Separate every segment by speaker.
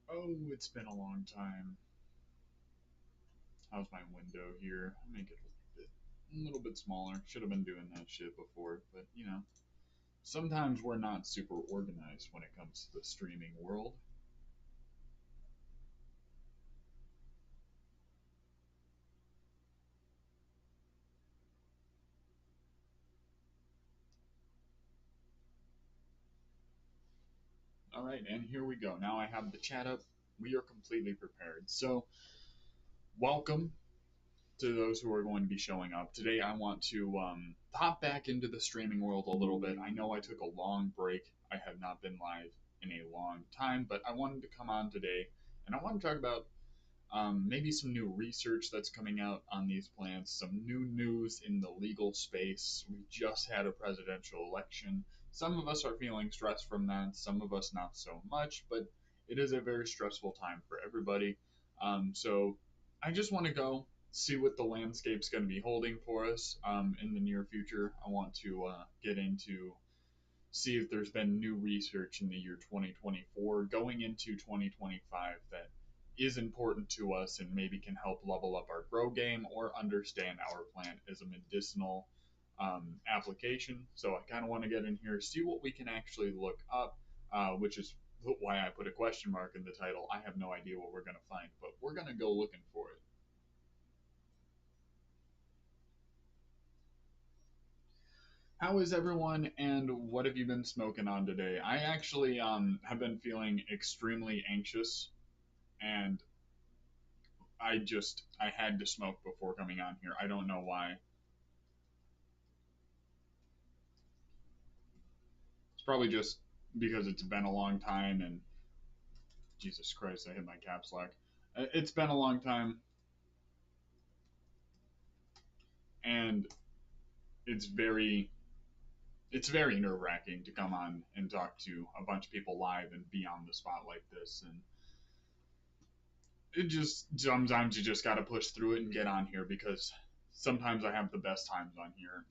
Speaker 1: Oh, it's been a long time. How's my window here? I'll make it a little bit smaller. Should have been doing that shit before, but sometimes we're not super organized when it comes to the streaming world. All right, and here we go. Now I have the chat up. We are completely prepared. So, welcome to those who are going to be showing up. Today, I want to hop back into the streaming world a little bit. I know I took a long break. I have not been live in a long time, but I wanted to come on today and I want to talk about maybe some new research that's coming out on these plants, some new news in the legal space. We just had a presidential election. Some of us are feeling stress from that, some of us not so much, but it is a very stressful time for everybody. So I just want to go see what the landscape's going to be holding for us in the near future. I want to get into see if there's been new research in the year 2024 going into 2025 that is important to us and maybe can help level up our grow game or understand our plant as a medicinal application. So I kind of want to get in here, see what we can actually look up, which is why I put a question mark in the title. I have no idea what we're going to find, but we're going to go looking for it. How is everyone, and what have you been smoking on today? I actually have been feeling extremely anxious, and I had to smoke before coming on here. I don't know why. It's probably just because it's been a long time, and Jesus Christ, I hit my caps lock. It's been a long time, and it's very it's very nerve wracking to come on and talk to a bunch of people live and be on the spot like this. And it just sometimes you just got to push through it and get on here because sometimes I have the best times on here.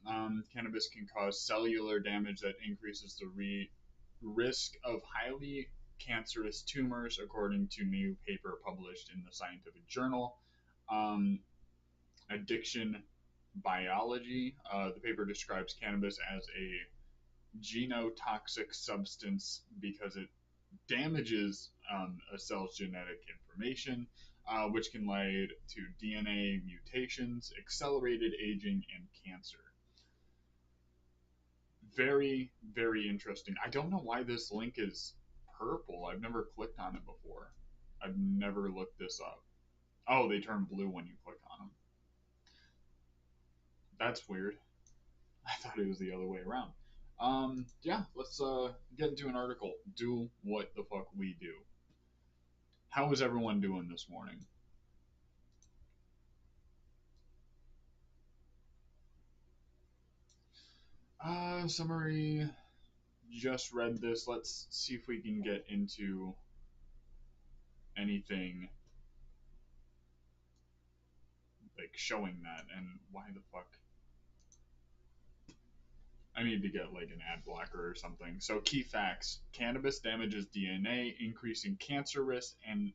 Speaker 1: Cannabis can cause cellular damage that increases the risk of highly cancerous tumors, according to new paper published in the Scientific Journal. Um, Addiction biology. The paper describes cannabis as a genotoxic substance because it damages a cell's genetic information, which can lead to DNA mutations, accelerated aging, and cancer. Very, very interesting. I don't know why this link is purple. I've never clicked on it before. I've never looked this up. Oh, they turn blue when you click on them. That's weird. I thought it was the other way around. Yeah, let's get into an article. Do what the fuck we do. How is everyone doing this morning? Summary. Just read this. Let's see if we can get into anything like showing that and why the fuck. I need to get like an ad blocker or something. So key facts: cannabis damages DNA, increasing cancer risk and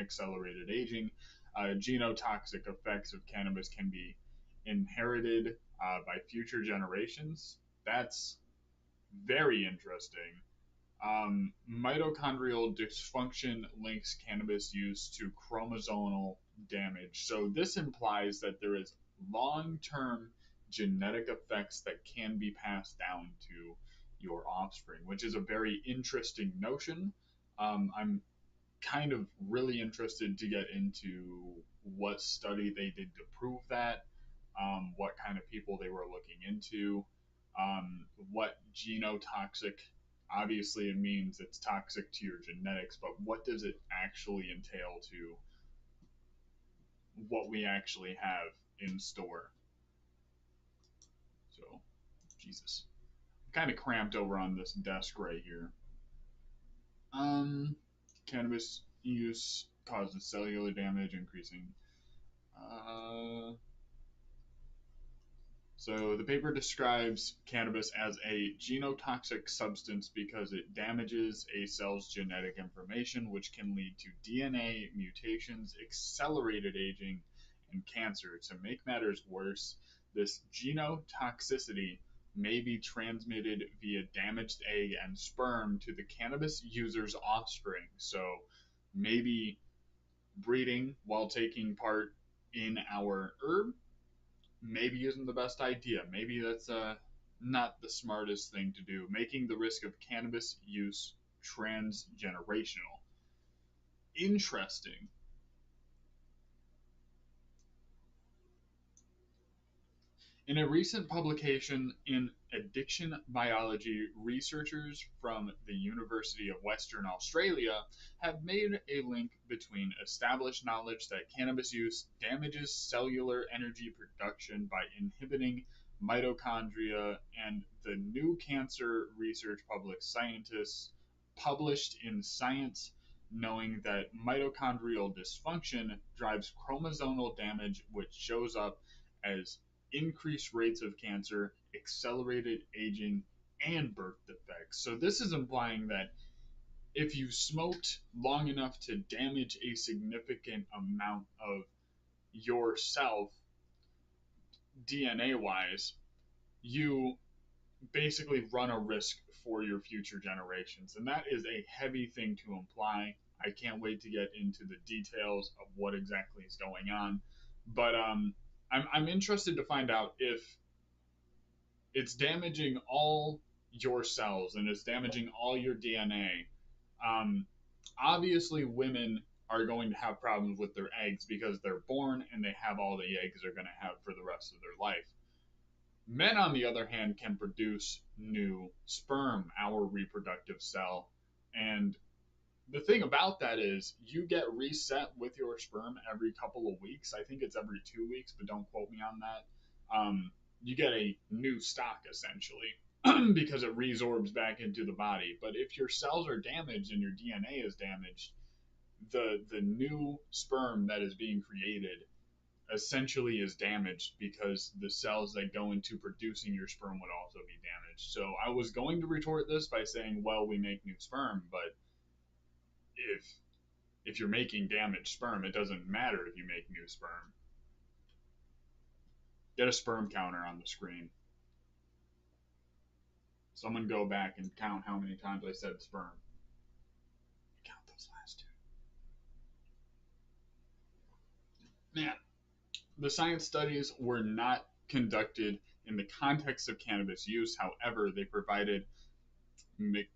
Speaker 1: accelerated aging. Genotoxic effects of cannabis can be inherited by future generations. That's very interesting. Mitochondrial dysfunction links cannabis use to chromosomal damage. So this implies that there is long-term genetic effects that can be passed down to your offspring, which is a very interesting notion. I'm kind of really interested to get into what study they did to prove that, what kind of people they were looking into, what genotoxic. Obviously, it means it's toxic to your genetics, but what does it actually entail to what we actually have in store? So, Jesus, I'm kind of cramped over on this desk right here. Um, Cannabis use causes cellular damage, increasing. Uh, So the paper describes cannabis as a genotoxic substance because it damages a cell's genetic information, which can lead to DNA mutations, accelerated aging, and cancer. To make matters worse, this genotoxicity may be transmitted via damaged egg and sperm to the cannabis user's offspring. So maybe breeding while taking part in our herb maybe isn't the best idea. Maybe that's not the smartest thing to do, making the risk of cannabis use transgenerational. Interesting. In a recent publication in Addiction Biology, researchers from the University of Western Australia have made a link between established knowledge that cannabis use damages cellular energy production by inhibiting mitochondria and the new cancer research public scientists published in Science, knowing that mitochondrial dysfunction drives chromosomal damage, which shows up as increased rates of cancer, accelerated aging, and birth defects. So, this is implying that if you smoked long enough to damage a significant amount of yourself, DNA wise, you basically run a risk for your future generations. And that is a heavy thing to imply. I can't wait to get into the details of what exactly is going on. But I'm interested to find out if it's damaging all your cells and it's damaging all your DNA. Um, Obviously, women are going to have problems with their eggs because they're born and they have all the eggs they're going to have for the rest of their life. Men, on the other hand, can produce new sperm, our reproductive cell. And the thing about that is you get reset with your sperm every couple of weeks. I think it's every 2 weeks, but don't quote me on that. You get a new stock essentially because it resorbs back into the body. But if your cells are damaged and your DNA is damaged, the new sperm that is being created essentially is damaged because the cells that go into producing your sperm would also be damaged. So I was going to retort this by saying, well, we make new sperm, but if if you're making damaged sperm, it doesn't matter if you make new sperm. Get a sperm counter on the screen. Someone go back and count how many times I said sperm. Count those last two. Man, the science studies were not conducted in the context of cannabis use. However, they provided me-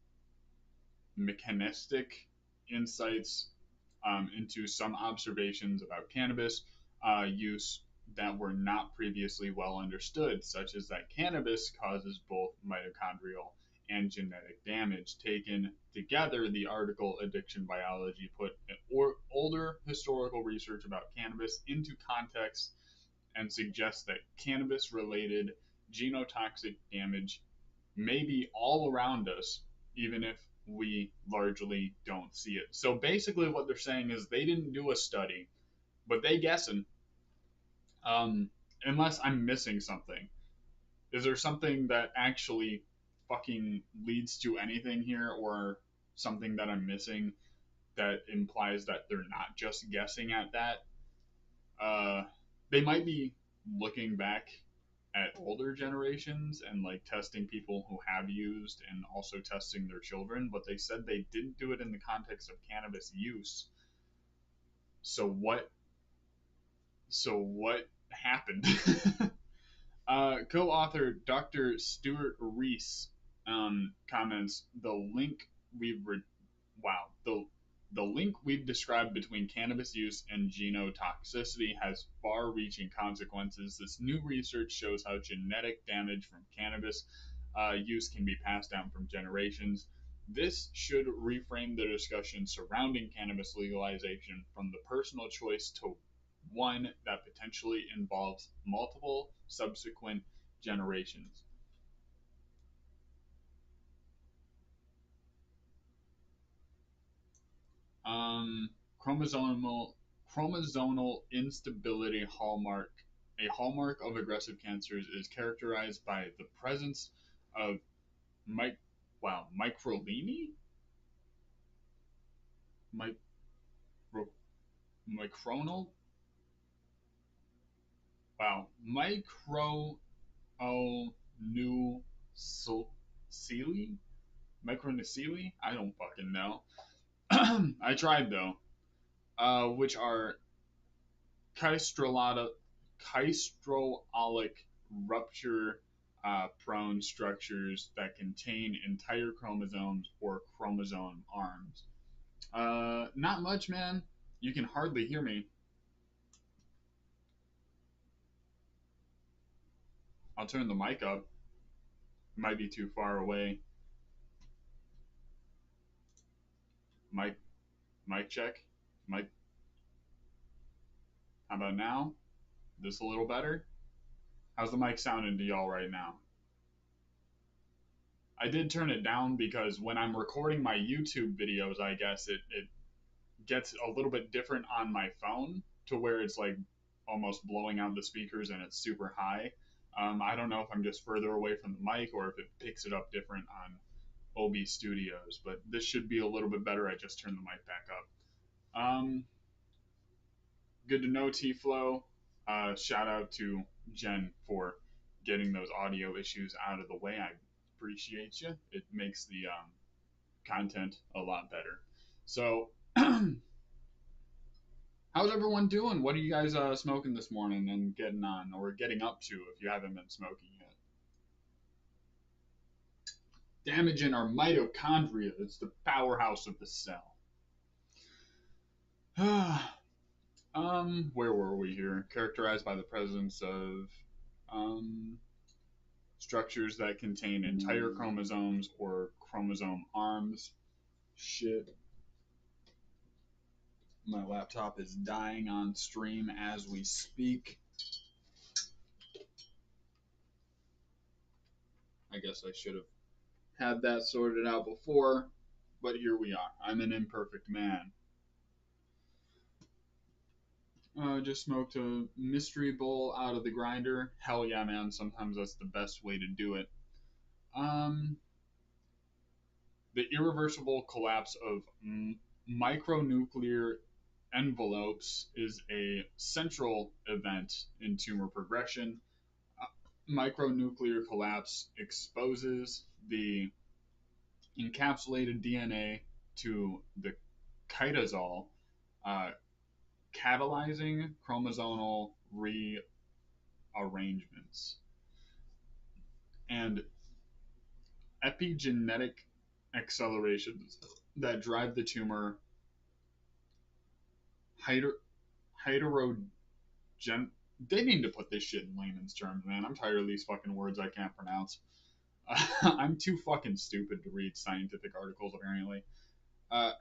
Speaker 1: mechanistic insights into some observations about cannabis use that were not previously well understood, such as that cannabis causes both mitochondrial and genetic damage. Taken together, the article Addiction Biology put older historical research about cannabis into context and suggests that cannabis related genotoxic damage may be all around us, even if we largely don't see it. So basically, what they're saying is they didn't do a study, but they guessing. Um, Unless I'm missing something, is there something that actually fucking leads to anything here, or something that I'm missing that implies that they're not just guessing at that? Uh, they might be looking back at older generations and like testing people who have used and also testing their children, but they said they didn't do it in the context of cannabis use. So what? So what happened? Co-author Dr. Stuart Reese comments the link we've re- wow the link we've described between cannabis use and genotoxicity has far-reaching consequences. This new research shows how genetic damage from cannabis use can be passed down from generations. This should reframe the discussion surrounding cannabis legalization from the personal choice to one that potentially involves multiple subsequent generations. Um, chromosomal instability hallmark. A hallmark of aggressive cancers is characterized by the presence of mic microlini, micro micronal micro new micronecili. I don't fucking know. I tried though. Which are chystrolata, chystrolic rupture prone structures that contain entire chromosomes or chromosome arms. Not much, man. You can hardly hear me. I'll turn the mic up. It might be too far away. Mic, mic check. Mic. How about now? This a little better? How's the mic sounding to y'all right now? I did turn it down because when I'm recording my YouTube videos, I guess it gets a little bit different on my phone to where it's like almost blowing out the speakers and it's super high. I don't know if I'm just further away from the mic or if it picks it up different on OB Studios, but this should be a little bit better. I just turned the mic back up. Good to know, T Flow. Shout out to Jen for getting those audio issues out of the way. I appreciate you. It makes the content a lot better. So, how's everyone doing? What are you guys smoking this morning and getting on or getting up to if you haven't been smoking yet? Damaging our mitochondria. It's the powerhouse of the cell. Where were we here? Characterized by the presence of structures that contain entire chromosomes or chromosome arms. Shit. My laptop is dying on stream as we speak. I guess I should have had that sorted out before, but here we are. I'm an imperfect man. Just smoked a mystery bowl out of the grinder. Hell yeah, man. Sometimes that's the best way to do it. The irreversible collapse of micronuclear envelopes is a central event in tumor progression. Micronuclear collapse exposes the encapsulated DNA to the chitosol, uh, catalyzing chromosomal rearrangements. And epigenetic accelerations that drive the tumor heterogen. They need to put this shit in layman's terms, man. I'm tired of these fucking words I can't pronounce. I'm too fucking stupid to read scientific articles, apparently.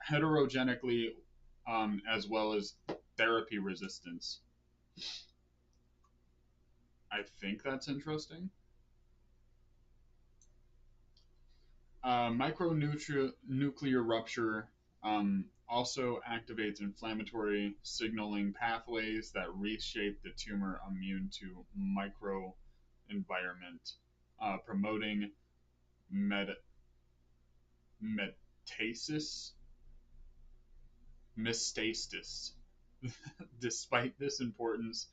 Speaker 1: Heterogenically, as well as therapy resistance. I think that's interesting. Micronuclear rupture also activates inflammatory signaling pathways that reshape the tumor immune to microenvironment, promoting metastasis. Metastasis. Despite this importance,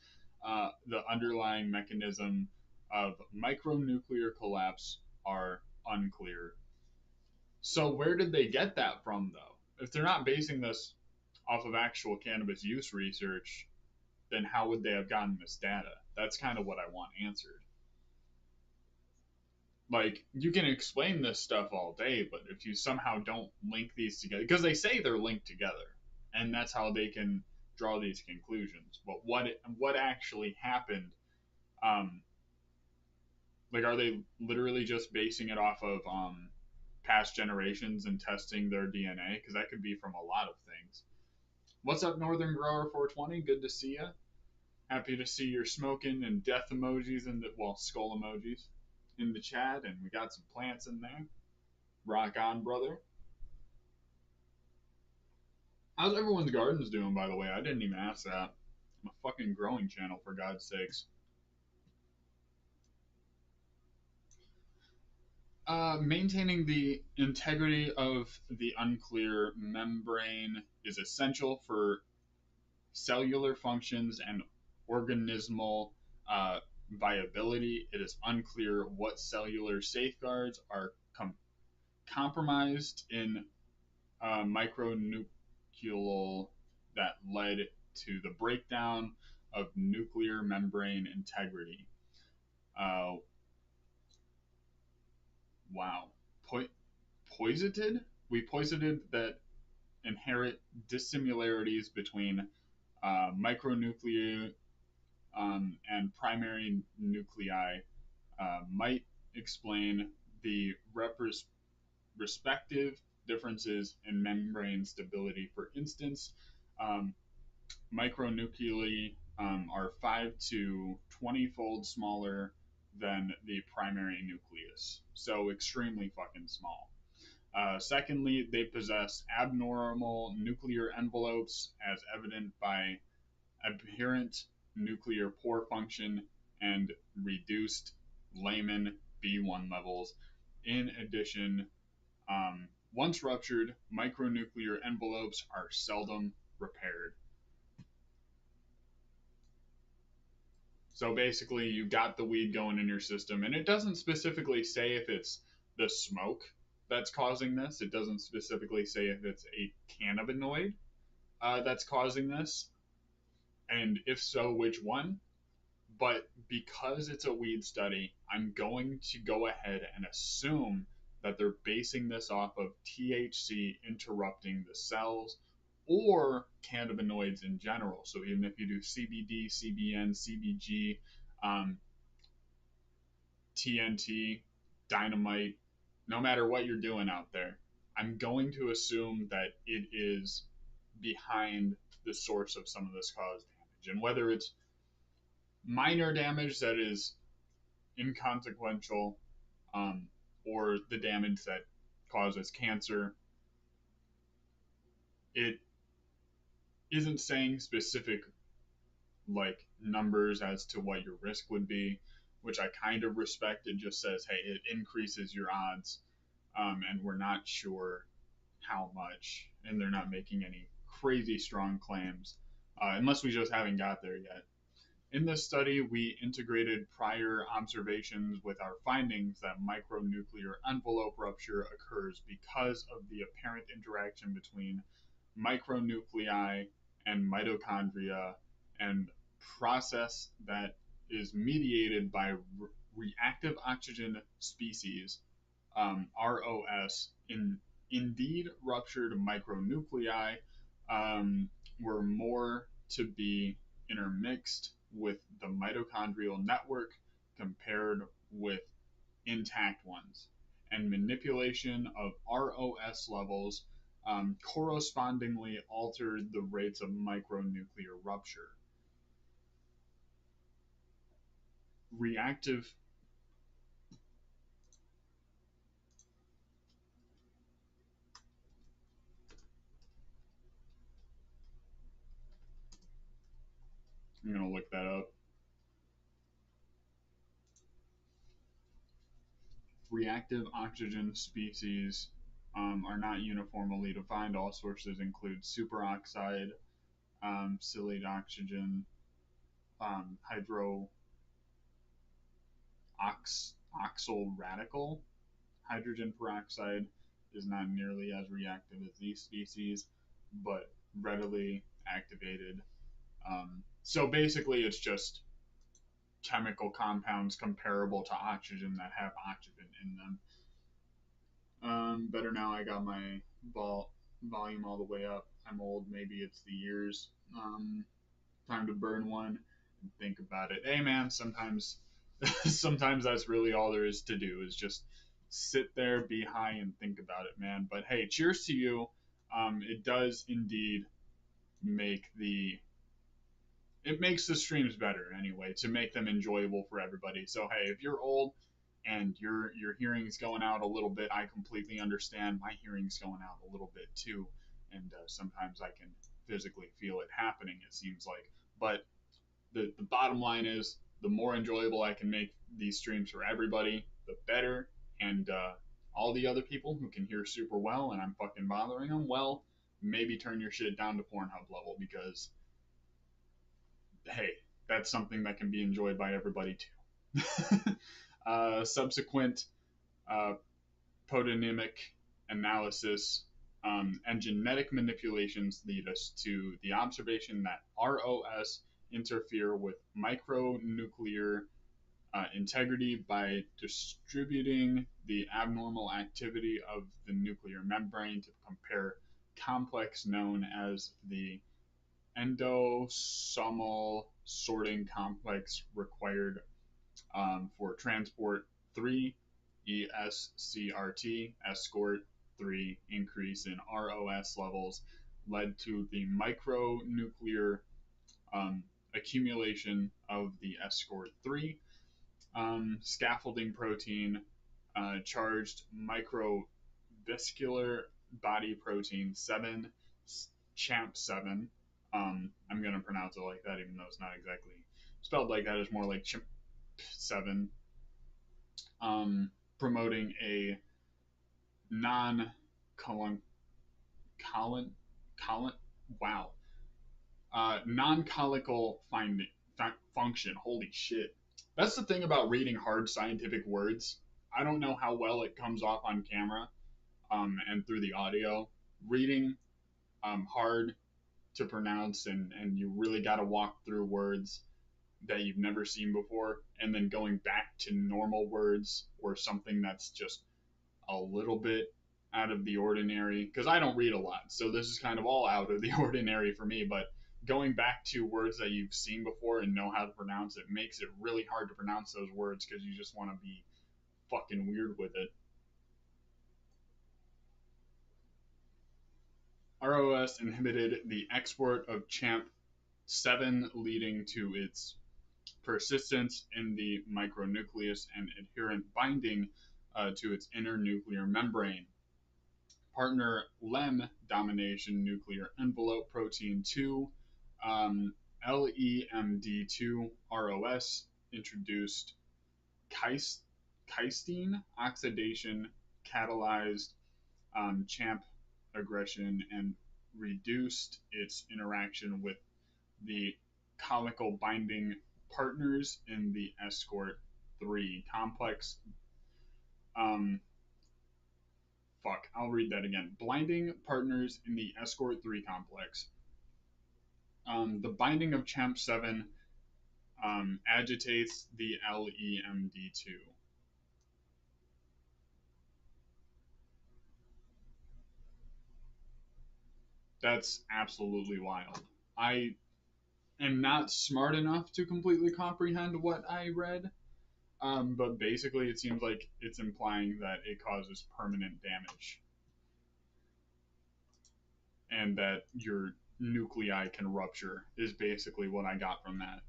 Speaker 1: the underlying mechanism of micronuclear collapse are unclear. So where did they get that from, though? If they're not basing this off of actual cannabis use research, then how would they have gotten this data? That's kind of what I want answered. Like, you can explain this stuff all day, but if you somehow don't link these together, because they say they're linked together, and that's how they can draw these conclusions. But what actually happened? Um, like, are they literally just basing it off of past generations and testing their DNA? Because that could be from a lot of things. What's up, Northern Grower 420? Good to see you. Happy to see your smoking and death emojis and skull emojis in the chat, and we got some plants in there. Rock on, brother. How's everyone's gardens doing, by the way? I didn't even ask that. I'm a fucking growing channel, for God's sakes. Maintaining the integrity of the unclear membrane is essential for cellular functions and organismal uh, viability. It is unclear what cellular safeguards are compromised in micronucleol that led to the breakdown of nuclear membrane integrity. Uh, wow. Po- Posited? We posited that inherent dissimilarities between micronuclei and primary nuclei might explain the respective differences in membrane stability. For instance, um, micronuclei are 5 to 20 fold smaller than the primary nucleus, so extremely fucking small. Secondly, they possess abnormal nuclear envelopes, as evident by aberrant nuclear pore function and reduced Lyman B1 levels. In addition, once ruptured, micronuclear envelopes are seldom repaired. So basically, you got the weed going in your system, and it doesn't specifically say if it's the smoke that's causing this. It doesn't specifically say if it's a cannabinoid that's causing this, and if so, which one. But because it's a weed study, I'm going to go ahead and assume that they're basing this off of THC interrupting the cells or cannabinoids in general. So even if you do CBD, CBN, CBG, um, TNT, dynamite, no matter what you're doing out there, I'm going to assume that it is behind the source of some of this cause damage. And whether it's minor damage that is inconsequential, um, or the damage that causes cancer, it isn't saying specific like numbers as to what your risk would be, which I kind of respect. It just says, hey, it increases your odds, and we're not sure how much, and they're not making any crazy strong claims, unless we just haven't got there yet. In this study, we integrated prior observations with our findings that micronuclear envelope rupture occurs because of the apparent interaction between micronuclei and mitochondria, and process that is mediated by reactive oxygen species, ROS. Indeed, ruptured micronuclei were more to be intermixed with the mitochondrial network compared with intact ones, and manipulation of ROS levels correspondingly altered the rates of micronuclear rupture. Reactive. I'm going to look that up. Reactive oxygen species are not uniformly defined. All sources include superoxide, psilate oxygen, hydroxyl radical. Hydrogen peroxide is not nearly as reactive as these species, but readily activated. So basically, it's just chemical compounds comparable to oxygen that have oxygen in them. Better now. I got my volume all the way up. I'm old. Maybe it's the years. Time to burn one and think about it. Hey, man. Sometimes, sometimes that's really all there is to do is just sit there, be high, and think about it, man. But hey, cheers to you. It does indeed make the streams better anyway to make them enjoyable for everybody. So hey, if you're old and your hearing's going out a little bit, I completely understand. My hearing's going out a little bit too, and sometimes I can physically feel it happening. It seems like, but the bottom line is the more enjoyable I can make these streams for everybody, the better. And all the other people who can hear super well and I'm fucking bothering them, well, maybe turn your shit down to Pornhub level because, hey, that's something that can be enjoyed by everybody too. Subsequent uh, podonymic analysis and genetic manipulations lead us to the observation that ROS interfere with micronuclear integrity by distributing the abnormal activity of the nuclear membrane to compare complex known as the endosomal sorting complex required for transport 3 ESCRT escort 3 increase in ROS levels led to the micronuclear um, accumulation of the escort 3 scaffolding protein charged microvascular body protein 7 champ 7 I'm going to pronounce it like that even though it's not exactly spelled like that. It's more like chimp 7 promoting a non colon colon wow non-colical function. Holy shit. That's the thing about reading hard scientific words. I don't know how well it comes off on camera and through the audio. Reading hard to pronounce and you really got to walk through words that you've never seen before and then going back to normal words or something that's just a little bit out of the ordinary because I don't read a lot, so this is kind of all out of the ordinary for me. But going back to words that you've seen before and know how to pronounce it makes it really hard to pronounce those words because you just want to be fucking weird with it. ROS inhibited the export of CHAMP 7, leading to its persistence in the micronucleus and adherent binding to its inner nuclear membrane. Partner LEM domination nuclear envelope protein 2, LEMD2 ROS introduced cysteine oxidation, catalyzed CHAMP aggression, and reduced its interaction with the conical binding partners in the escort 3 complex. I'll read that again. Blinding partners in the escort 3 complex. The binding of CHAMP 7 agitates the LEMD2. That's absolutely wild. I am not smart enough to completely comprehend what I read, but basically it seems like it's implying that it causes permanent damage and that your nuclei can rupture is basically what I got from that.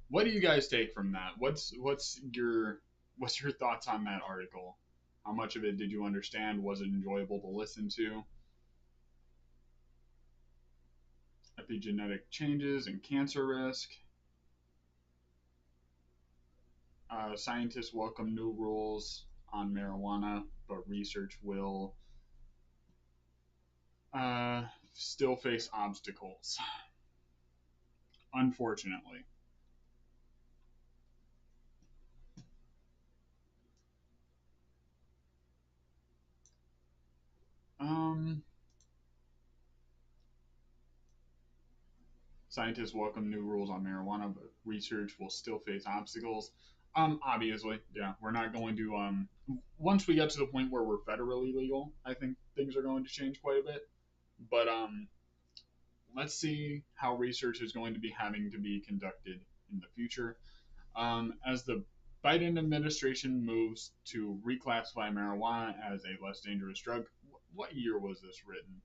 Speaker 1: What do you guys take from that? What's your thoughts on that article? How much of it did you understand? Was it enjoyable to listen to? Epigenetic changes and cancer risk. Scientists welcome new rules on marijuana, but research will still face obstacles. Unfortunately. Scientists welcome new rules on marijuana, but research will still face obstacles. Obviously, yeah, we're not going to. Once we get to the point where we're federally legal, I think things are going to change quite a bit. But let's see how research is going to be having to be conducted in the future. As the Biden administration moves to reclassify marijuana as a less dangerous drug, what year was this written?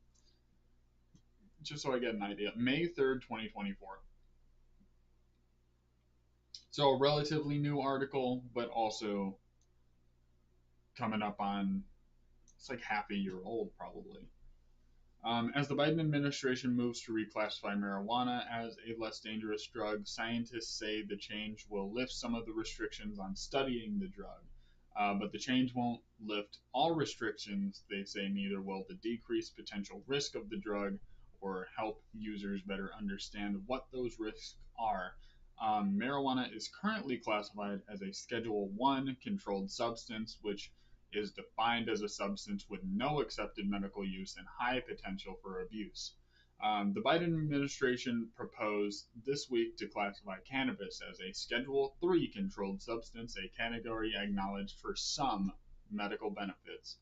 Speaker 1: Just so I get an idea. May 3rd, 2024. So a relatively new article, but also coming up on, it's like half a year old probably. As the Biden administration moves to reclassify marijuana as a less dangerous drug, scientists say the change will lift some of the restrictions on studying the drug. But the change won't lift all restrictions. They say neither will the decrease potential risk of the drug or help users better understand what those risks are. Marijuana is currently classified as a Schedule 1 controlled substance, which is defined as a substance with no accepted medical use and high potential for abuse. The Biden administration proposed this week to classify cannabis as a Schedule 3 controlled substance, a category acknowledged for some medical benefits.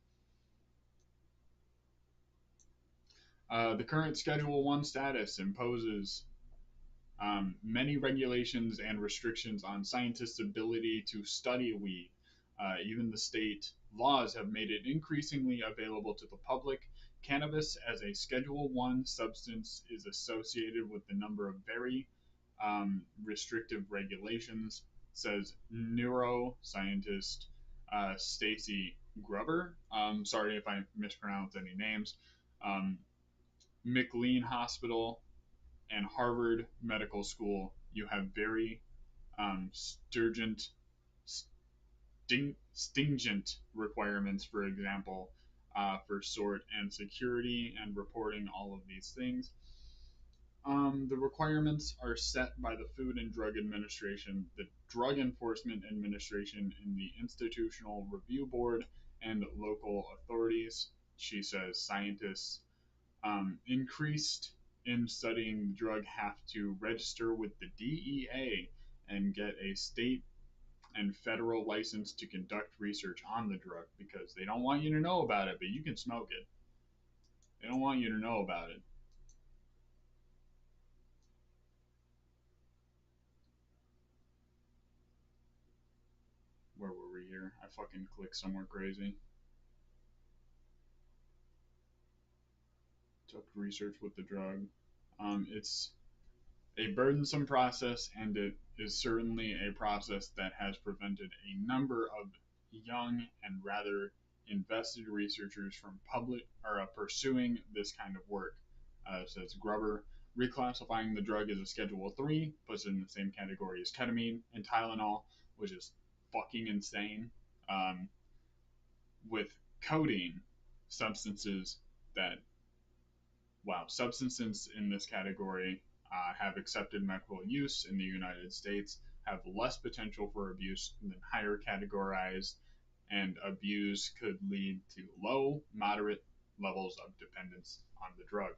Speaker 1: The current Schedule 1 status imposes many regulations and restrictions on scientists' ability to study weed. Even the state laws have made it increasingly available to the public. Cannabis as a Schedule 1 substance is associated with the number of very restrictive regulations, says neuroscientist Stacy Gruber. Sorry if I mispronounce any names. Um, McLean Hospital and Harvard Medical School, you have very stringent, stingent requirements, for example, for sort and security and reporting all of these things. The requirements are set by the Food and Drug Administration, the Drug Enforcement Administration, and the Institutional Review Board and local authorities. She says scientists increased in studying the drug have to register with the DEA and get a state and federal license to conduct research on the drug because they don't want you to know about it, but you can smoke it. They don't want you to know about it. Where were we here? I fucking clicked somewhere crazy. Took research with the drug. It's a burdensome process, and it is certainly a process that has prevented a number of young and rather invested researchers from public or pursuing this kind of work, says Gruber. Reclassifying the drug as a Schedule 3 puts it in the same category as ketamine and Tylenol, which is fucking insane. Um, with codeine, substances that wow, substances in this category have accepted medical use in the United States, have less potential for abuse than higher categorized, and abuse could lead to low, moderate levels of dependence on the drug.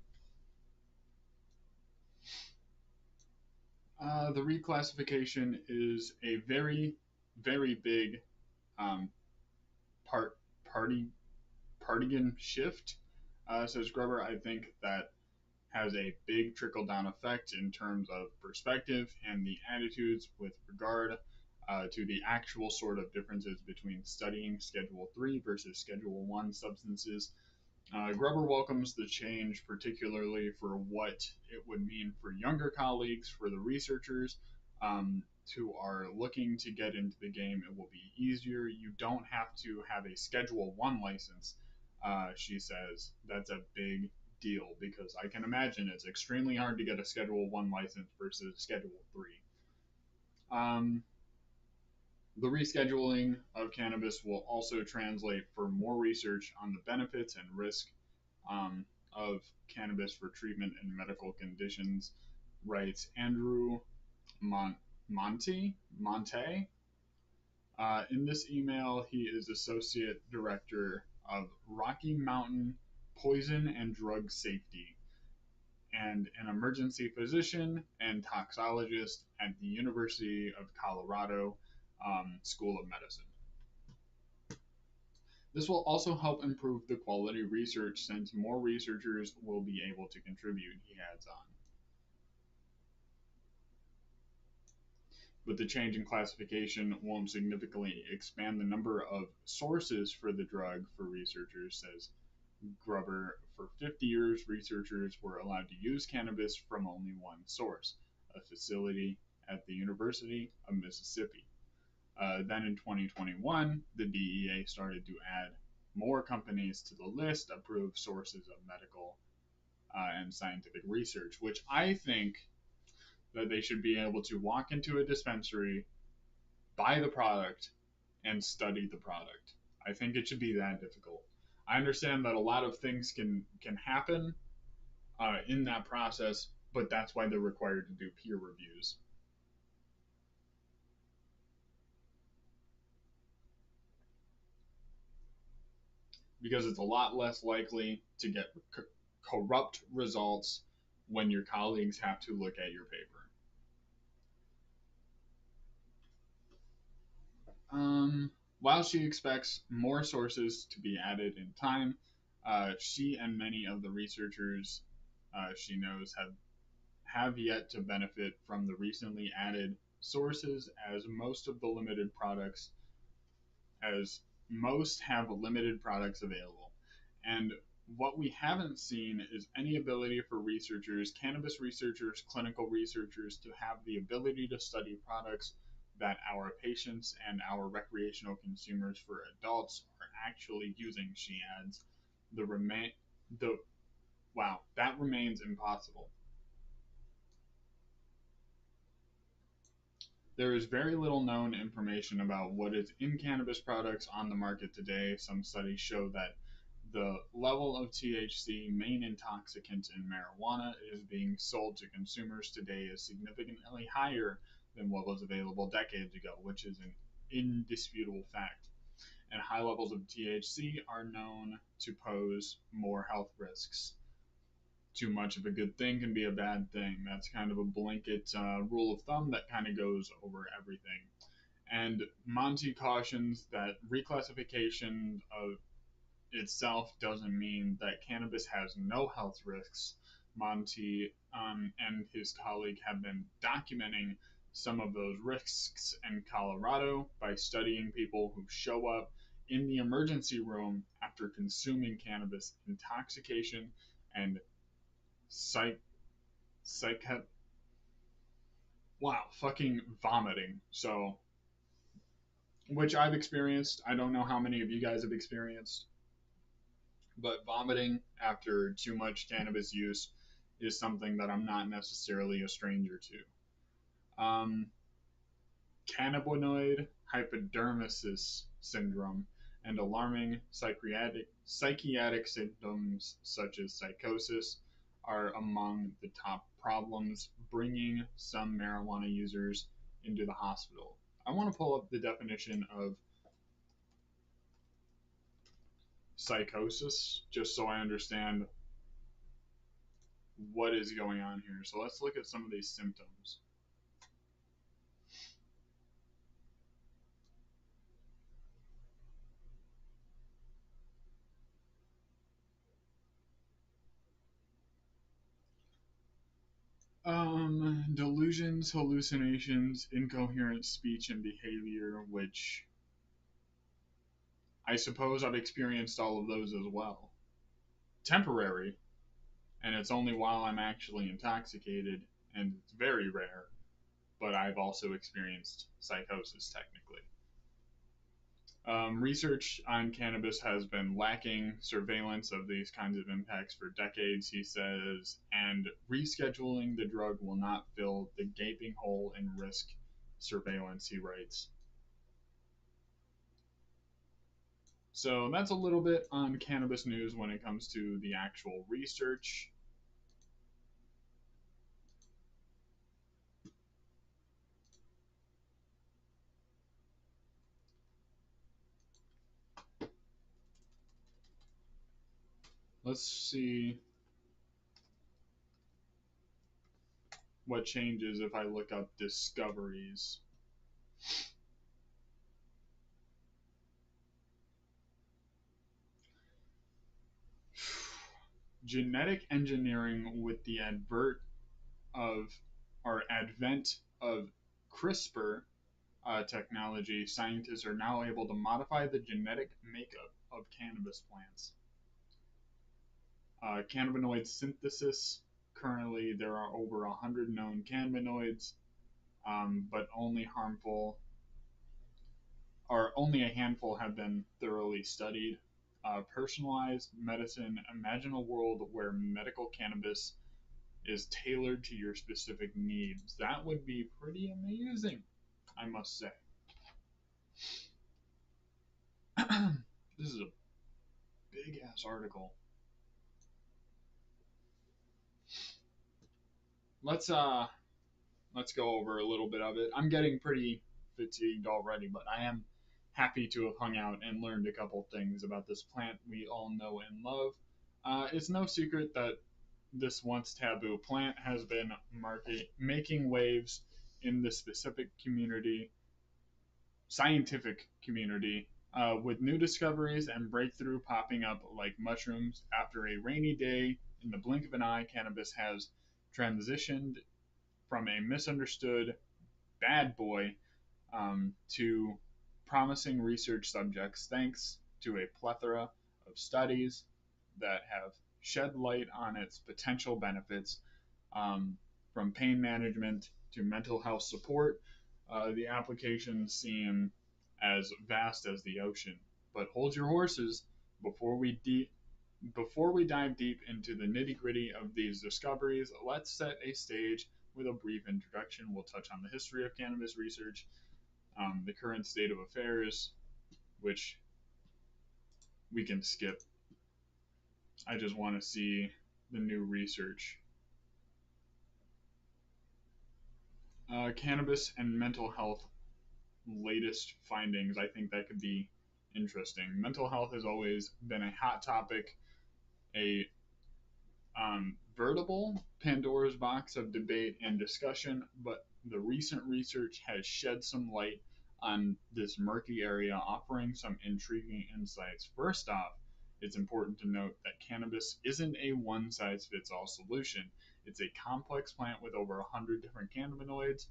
Speaker 1: The reclassification is a very, very big um, part party partisan shift, says Gruber. I think that has a big trickle down effect in terms of perspective and the attitudes with regard to the actual sort of differences between studying Schedule 3 versus Schedule 1 substances. Gruber welcomes the change, particularly for what it would mean for younger colleagues, for the researchers who are looking to get into the game. It will be easier. You don't have to have a Schedule 1 license, she says. That's a big deal because I can imagine it's extremely hard to get a Schedule 1 license versus Schedule 3. Um, the rescheduling of cannabis will also translate for more research on the benefits and risk of cannabis for treatment and medical conditions, writes Andrew Monte. In this email, he is Associate Director of Rocky Mountain Poison and Drug Safety and an emergency physician and toxologist at the University of Colorado School of Medicine. This will also help improve the quality research since more researchers will be able to contribute, he adds on. But the change in classification won't significantly expand the number of sources for the drug for researchers, says Gruber. For 50 years, researchers were allowed to use cannabis from only one source, a facility at the University of Mississippi. Then in 2021, the DEA started to add more companies to the list, approved sources of medical and scientific research, which I think that they should be able to walk into a dispensary, buy the product, and study the product. I think it should be that difficult. I understand that a lot of things can happen in that process, but that's why they're required to do peer reviews. Because it's a lot less likely to get corrupt results when your colleagues have to look at your paper. While she expects more sources to be added in time, she and many of the researchers she knows have yet to benefit from the recently added sources, as most have limited products available. And what we haven't seen is any ability for researchers, cannabis researchers, clinical researchers, to have the ability to study products that our patients and our recreational consumers for adults are actually using, she adds. The wow, that remains impossible. There is very little known information about what is in cannabis products on the market today. Some studies show that the level of THC, main intoxicant in marijuana, is being sold to consumers today is significantly higher than what was available decades ago, which is an indisputable fact. And high levels of THC are known to pose more health risks. Too much of a good thing can be a bad thing. That's kind of a blanket rule of thumb that kind of goes over everything. And Monty cautions that reclassification of itself doesn't mean that cannabis has no health risks. Monty and his colleague have been documenting some of those risks in Colorado by studying people who show up in the emergency room after consuming cannabis, intoxication, and psych, psych, wow, fucking vomiting. So, which I've experienced. I don't know how many of you guys have experienced, but vomiting after too much cannabis use is something that I'm not necessarily a stranger to. Cannabinoid hypodermesis syndrome and alarming psychiatric symptoms such as psychosis are among the top problems bringing some marijuana users into the hospital. I want to pull up the definition of psychosis just so I understand what is going on here. So let's look at some of these symptoms. Delusions, hallucinations, incoherent speech and behavior, which I suppose I've experienced all of those as well. Temporary, and it's only while I'm actually intoxicated, and it's very rare, but I've also experienced psychosis technically. Research on cannabis has been lacking surveillance of these kinds of impacts for decades, he says, and rescheduling the drug will not fill the gaping hole in risk surveillance, he writes. So that's a little bit on cannabis news when it comes to the actual research. Let's see what changes if I look up discoveries. Genetic engineering with the of advent of CRISPR technology, scientists are now able to modify the genetic makeup of cannabis plants. Cannabinoid synthesis. Currently, there are over 100 known cannabinoids, but only a handful have been thoroughly studied. Personalized medicine. Imagine a world where medical cannabis is tailored to your specific needs. That would be pretty amazing, I must say. This is a big ass article. Let's uh let's go over a little bit of it. I'm getting pretty fatigued already, but I am happy to have hung out and learned a couple things about this plant we all know and love. It's no secret that this once taboo plant has been making waves in the specific community, scientific community, with new discoveries and breakthrough popping up like mushrooms. After a rainy day, in the blink of an eye, cannabis has transitioned from a misunderstood bad boy to promising research subjects thanks to a plethora of studies that have shed light on its potential benefits, um, from pain management to mental health support. The applications seem as vast as the ocean. But hold your horses before we dive deep into the nitty gritty of these discoveries. Let's set a stage with a brief introduction. We'll touch on the history of cannabis research, the current state of affairs, which we can skip. I just want to see the new research. Cannabis and mental health latest findings. I think that could be interesting. Mental health has always been a hot topic, a veritable Pandora's box of debate and discussion, but the recent research has shed some light on this murky area, offering some intriguing insights. First off, it's important to note that cannabis isn't a one size fits all solution. It's a complex plant with over 100 different cannabinoids,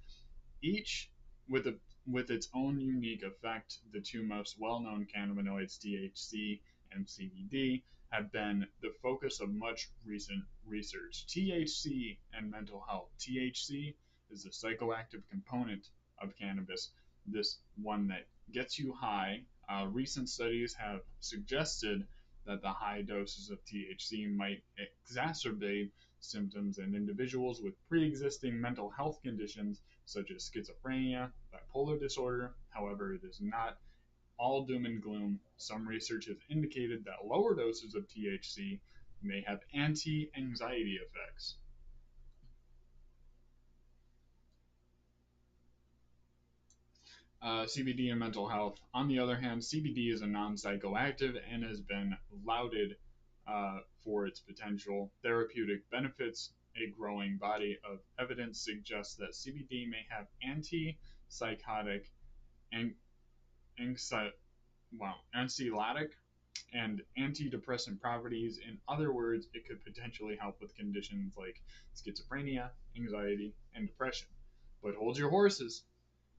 Speaker 1: each with a with its own unique effect. The two most well-known cannabinoids, THC and CBD, have been the focus of much recent research. THC and mental health. THC is the psychoactive component of cannabis, this one that gets you high. Recent studies have suggested that the high doses of THC might exacerbate symptoms in individuals with pre existing mental health conditions such as schizophrenia, bipolar disorder. However, it is not all doom and gloom. Some research has indicated that lower doses of THC may have anti anxiety effects. CBD and mental health. On the other hand, CBD is a non psychoactive and has been lauded for its potential therapeutic benefits. A growing body of evidence suggests that CBD may have antipsychotic and anxiolytic and antidepressant properties. In other words, it could potentially help with conditions like schizophrenia, anxiety, and depression. But hold your horses.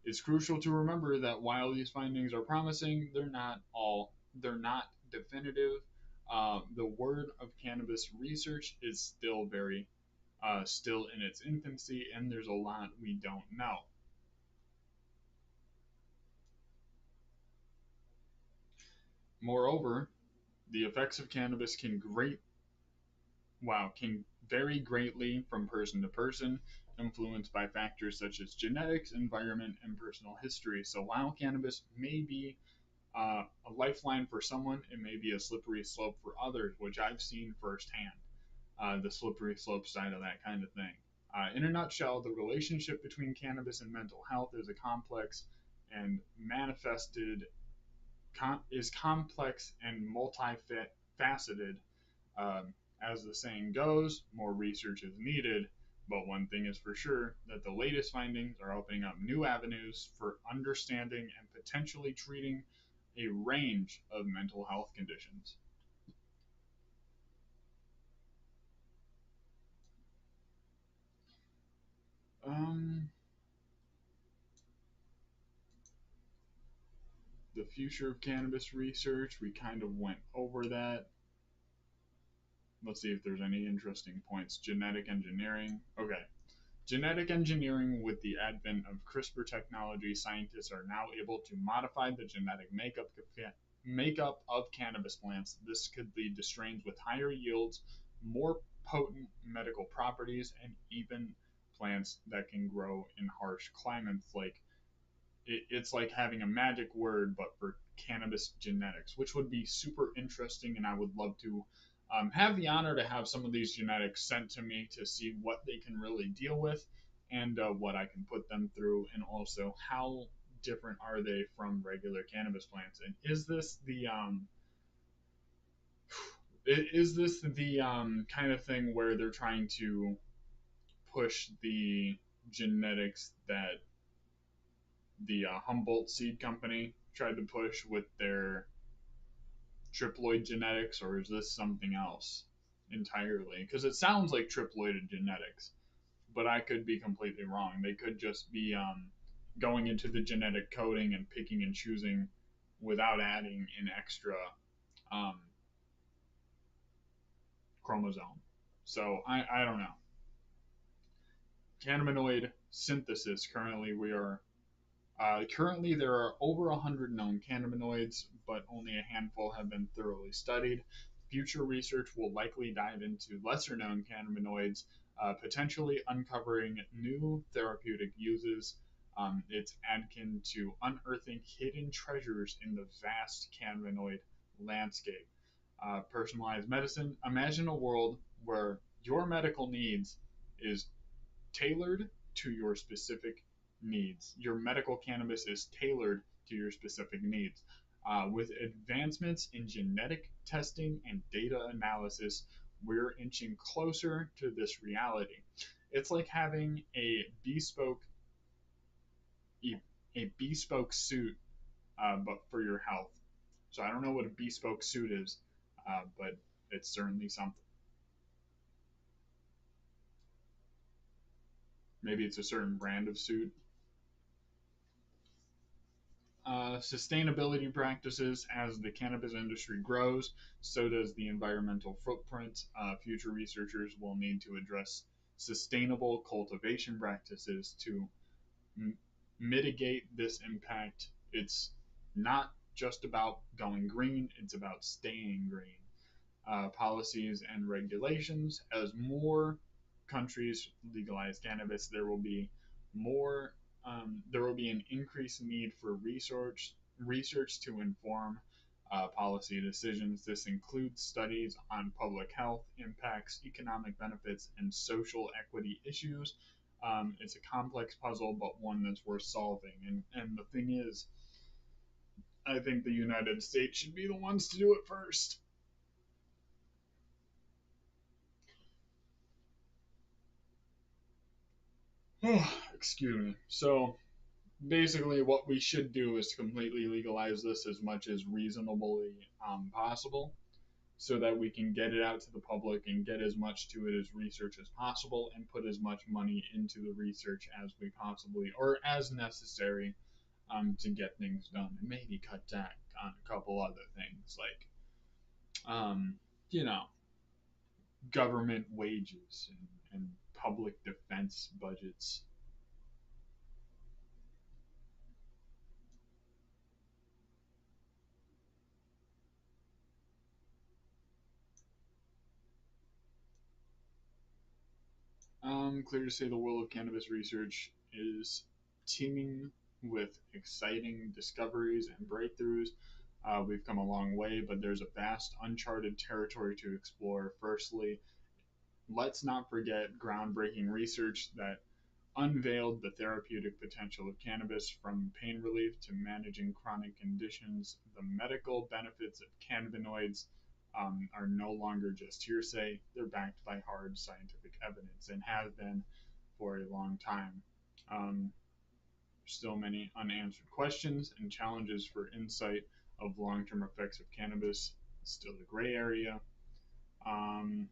Speaker 1: It's crucial to remember that while these findings are promising, they're not definitive. The word of cannabis research is still in its infancy, and there's a lot we don't know. Moreover, the effects of cannabis can vary greatly from person to person, influenced by factors such as genetics, environment, and personal history. So while cannabis may be a lifeline for someone, it may be a slippery slope for others, which I've seen firsthand. The slippery slope side of that kind of thing. In a nutshell, the relationship between cannabis and mental health is a complex and manifested is complex and multifaceted. As the saying goes, more research is needed, but one thing is for sure that the latest findings are opening up new avenues for understanding and potentially treating a range of mental health conditions. Um, the future of cannabis research, we kind of went over that. Let's see if there's any interesting points. Genetic engineering. Okay. Genetic engineering, with the advent of CRISPR technology, scientists are now able to modify the genetic makeup of cannabis plants. This could lead to strains with higher yields, more potent medical properties, and even plants that can grow in harsh climates. Like it's like having a magic word, but for cannabis genetics, which would be super interesting. And I would love to have the honor to have some of these genetics sent to me to see what they can really deal with and what I can put them through, and also how different are they from regular cannabis plants. And is this the kind of thing where they're trying to push the genetics that the Humboldt Seed Company tried to push with their triploid genetics, or is this something else entirely? Because it sounds like triploided genetics, but I could be completely wrong. They could just be going into the genetic coding and picking and choosing without adding an extra um, chromosome. So I don't know. Cannabinoid synthesis. Currently there are over 100 known cannabinoids, but only a handful have been thoroughly studied. Future research will likely dive into lesser known cannabinoids, potentially uncovering new therapeutic uses. It's akin to unearthing hidden treasures in the vast cannabinoid landscape. Personalized medicine. Imagine a world where your medical needs is tailored to your specific needs. Your medical cannabis is tailored to your specific needs. With advancements in genetic testing and data analysis, we're inching closer to this reality. It's like having a bespoke suit, but for your health. So I don't know what a bespoke suit is, but it's certainly something. Maybe it's a certain brand of suit. Sustainability practices. As the cannabis industry grows, so does the environmental footprint. Future researchers will need to address sustainable cultivation practices to m- mitigate this impact. It's not just about going green, it's about staying green. Policies and regulations. As more countries legalize cannabis, there will be an increased need for research to inform policy decisions. This includes studies on public health impacts, economic benefits, and social equity issues. It's a complex puzzle, but one that's worth solving. And the thing is, I think the United States should be the ones to do it first. Excuse me. So basically, what we should do is completely legalize this as much as reasonably possible, so that we can get it out to the public and get as much to it as research as possible, and put as much money into the research as we possibly or as necessary to get things done, and maybe cut back on a couple other things like um, you know government wages and public defense budgets. Clear to say the world of cannabis research is teeming with exciting discoveries and breakthroughs. We've come a long way, but there's a vast uncharted territory to explore. Firstly, let's not forget groundbreaking research that unveiled the therapeutic potential of cannabis. From pain relief to managing chronic conditions. The medical benefits of cannabinoids are no longer just hearsay, they're backed by hard scientific evidence and have been for a long time. Um, Still many unanswered questions and challenges for insight of long term effects of cannabis. It's still a gray area. Um,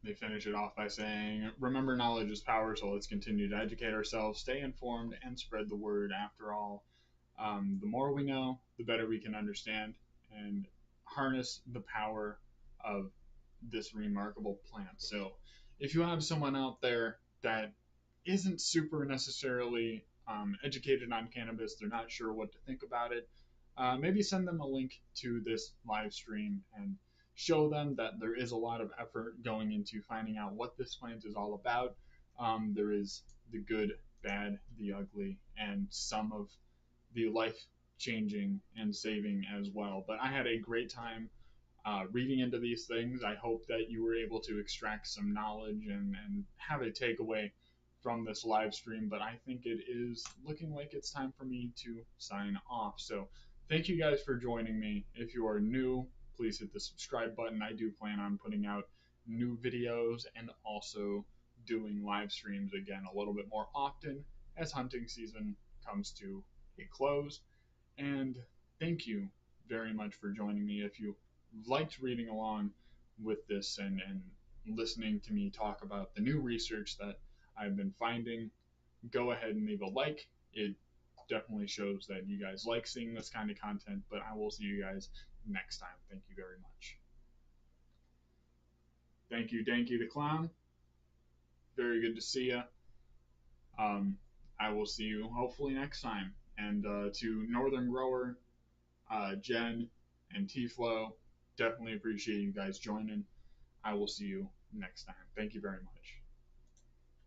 Speaker 1: They finish it off by saying, remember, knowledge is power, so let's continue to educate ourselves, stay informed, and spread the word. After all, the more we know, the better we can understand and harness the power of this remarkable plant. So, if you have someone out there that isn't super necessarily educated on cannabis, they're not sure what to think about it, maybe send them a link to this live stream and show them that there is a lot of effort going into finding out what this plant is all about. There is the good bad, the ugly, and some of the life changing and saving as well. But I had a great time reading into these things. I hope that you were able to extract some knowledge and have a takeaway from this live stream. But I think it is looking like it's time for me to sign off. So thank you guys for joining me. If you are new, please hit the subscribe button. I do plan on putting out new videos and also doing live streams again a little bit more often as hunting season comes to a close. And thank you very much for joining me. If you liked reading along with this and listening to me talk about the new research that I've been finding, go ahead and leave a like. It definitely shows that you guys like seeing this kind of content, but I will see you guys next time. Thank you very much. Thank you, Danky the Clown. Very good to see you. Um, I will see you hopefully next time. And to Northern Grower, Jen, and T-Flow, definitely appreciate you guys joining. I will see you next time. Thank you very much.